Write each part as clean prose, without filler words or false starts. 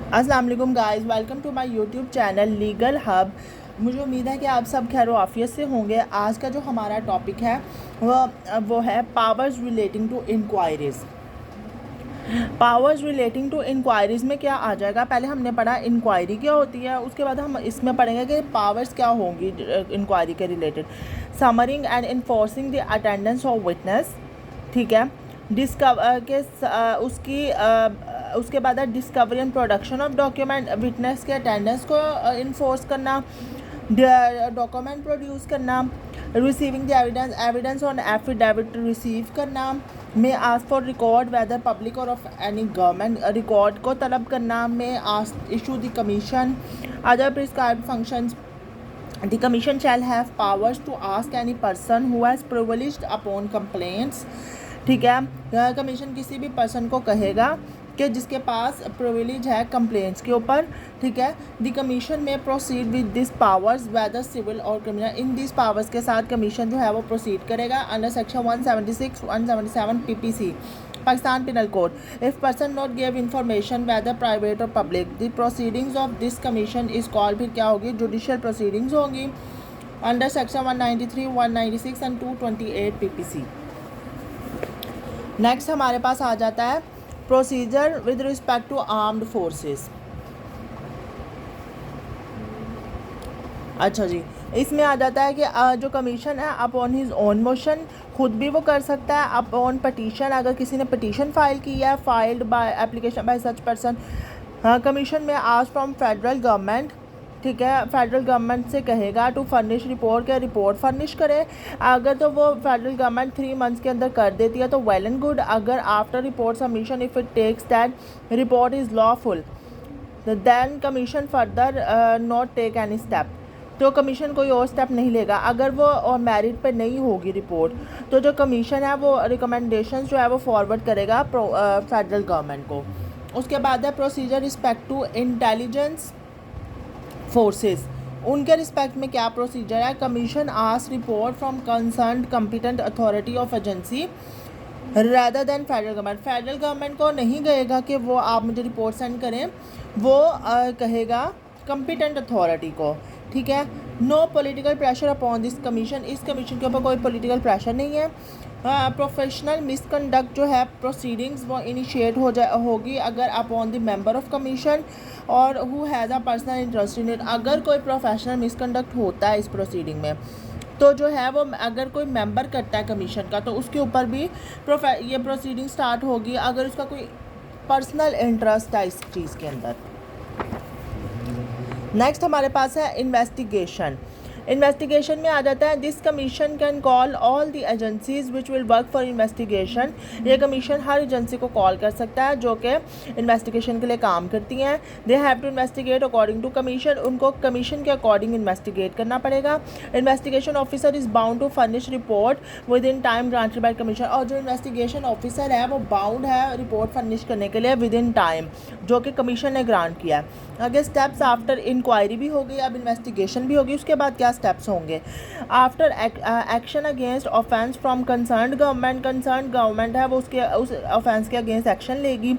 अस्सलाम वालेकुम guys, welcome to my YouTube channel legal hub. मुझे उम्मीद है कि आप सब खैर आफियत से होंगे। आज का जो हमारा टॉपिक है वो है powers relating to inquiries. Powers relating to inquiries में क्या आ जाएगा? पहले हमने पढ़ा इंक्वायरी क्या होती है, उसके बाद हम इसमें पढ़ेंगे कि पावर्स क्या होंगी इंक्वायरी के related. Summoning and enforcing the attendance of witness, ठीक है। डिस्कवर के उसके बाद discovery and production of document, witness के अटेंडेंस को इन्फोर्स करना, डॉक्यूमेंट प्रोड्यूस करना, receiving the evidence on affidavit receive करना, may ask for record whether public और ऑफ एनी गवर्नमेंट, रिकॉर्ड को तलब करना, may ask issue the commission other prescribed functions. The commission shall have powers to ask any person who has privileged upon complaints, ठीक है। Commission किसी भी person को कहेगा कि जिसके पास प्रिविलेज है कंप्लेंट्स के ऊपर, ठीक है। The commission may proceed with this powers whether civil और क्रिमिनल। इन दिस पावर्स के साथ कमीशन जो है वो प्रोसीड करेगा under section 176 177 PPC Pakistan penal code. If person not give information whether private और public, the proceedings of this commission is called, फिर क्या होगी? जुडिशियल प्रोसीडिंग्स होंगी under section 193 196 and 228 PPC। Next हमारे पास आ जाता है procedure with respect to armed forces. अच्छा जी, इसमें आ जाता है कि जो कमीशन है अपॉन हिज ओन मोशन, खुद भी वो कर सकता है। अपॉन पटिशन, अगर किसी ने पटिशन फाइल की है, filed by application by such person. Commission में आस्क फ्रॉम फेडरल गवर्नमेंट, ठीक है। फेडरल गवर्नमेंट से कहेगा टू फर्निश रिपोर्ट, के रिपोर्ट फर्निश करे। अगर तो वो फेडरल गवर्नमेंट 3 मंथ्स के अंदर कर देती है तो वेल एंड गुड। अगर after report submission if it takes that report is lawful then commission further not take any step, तो कमीशन कोई और स्टेप नहीं लेगा। अगर वो और मेरिट पे नहीं होगी रिपोर्ट, तो जो कमीशन है वो रिकमेंडेशन जो है वो फॉरवर्ड करेगा फेडरल गवर्नमेंट को। उसके बाद है procedure respect to intelligence forces. उनके रिस्पेक्ट में क्या प्रोसीजर है? Commission ask report from concerned competent authority of agency rather than federal government. Federal government को नहीं कहेगा कि वो आप मुझे रिपोर्ट सेंड करें, वो कहेगा कॉम्पिटेंट अथॉरिटी को, ठीक है। No political pressure upon this commission, इस कमीशन के ऊपर कोई पॉलिटिकल प्रेशर नहीं है। प्रोफेशनल मिसकंडक्ट जो है प्रोसीडिंग्स वो इनिशिएट होगी अगर upon the member of commission और who has a personal interest in it. अगर कोई प्रोफेशनल मिसकंडक्ट होता है इस प्रोसीडिंग में, तो जो है वो अगर कोई मेंबर करता है कमीशन का, तो उसके ऊपर भी ये प्रोसीडिंग स्टार्ट होगी अगर उसका कोई पर्सनल इंटरेस्ट है इस चीज़ के अंदर। नेक्स्ट हमारे पास है इन्वेस्टिगेशन। इन्वेस्टिगेशन में आ जाता है this commission can call all the agencies which will work for investigation. ये कमीशन हर एजेंसी को कॉल कर सकता है जो कि इन्वेस्टिगेशन के लिए काम करती हैं। They have to investigate according to commission, उनको कमीशन के अकॉर्डिंग इन्वेस्टिगेट करना पड़ेगा। Investigation officer is bound to furnish report within time granted by commission, और जो इन्वेस्टिगेशन ऑफिसर है वो बाउंड है रिपोर्ट फर्निश करने के लिए विद इन टाइम जो कि कमीशन ने ग्रांट किया है। आगे स्टेप्स आफ्टर इंक्वायरी भी होगी, अब इन्वेस्टिगेशन भी होगी। उसके बाद क्या स्टेप्स होंगे? After action against offence from concerned government, concerned government है वो उसके उस ऑफेंस के अगेंस्ट एक्शन लेगी।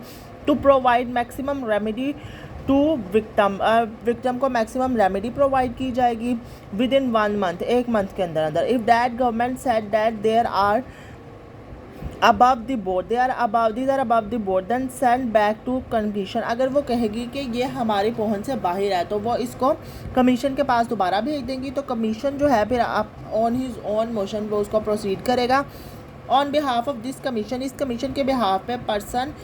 To provide maximum remedy to victim को मैक्सिमम रेमेडी प्रोवाइड की जाएगी विद इन 1 मंथ, 1 मंथ के अंदर अंदर। If that government said that there are above the board, these are above the board, then send back to commission। अगर वो कहेगी कि ये हमारी पहुंच से बाहर है तो वो इसको कमीशन के पास दोबारा भेज देंगी। तो कमीशन जो है फिर ऑन हिज ओन मोशन वो उसको प्रोसीड करेगा on behalf of this commission. इस कमीशन के बिहाफ पे person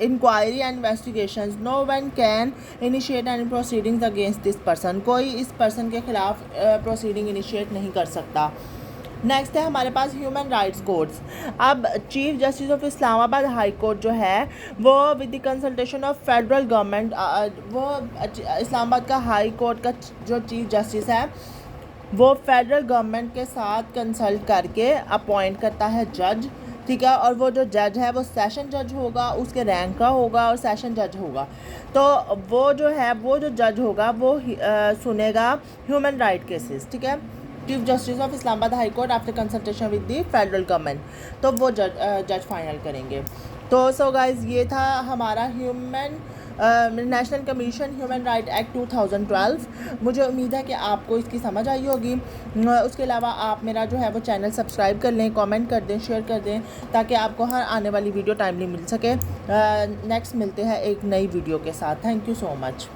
inquiry and investigation no one can initiate any proceedings against this person, कोई इस पर्सन के खिलाफ प्रोसीडिंग इनिशिएट नहीं कर सकता। नेक्स्ट है हमारे पास ह्यूमन राइट्स कोर्ट्स। अब chief justice of Islamabad high court जो है वो with the consultation of federal government, वो इस्लामाबाद का हाई कोर्ट का जो चीफ जस्टिस है वो फेडरल गवर्नमेंट के साथ कंसल्ट करके अपॉइंट करता है जज, ठीक है। और वो जो जज है वो सेशन जज होगा, उसके रैंक का होगा और सेशन जज होगा। तो वो जो जज होगा वो सुनेगा ह्यूमन राइट केसेस, ठीक है। Chief justice of Islamabad high court after consultation with the federal government, तो वो जज फाइनल करेंगे। तो सो गाइज़ ये था हमारा national commission human right act 2012। मुझे उम्मीद है कि आपको इसकी समझ आई होगी। उसके अलावा आप मेरा जो है वो चैनल सब्सक्राइब कर लें, कमेंट कर दें, शेयर कर दें, ताकि आपको हर आने वाली वीडियो टाइमली मिल सके। नेक्स्ट मिलते हैं एक नई वीडियो के साथ। Thank you so much.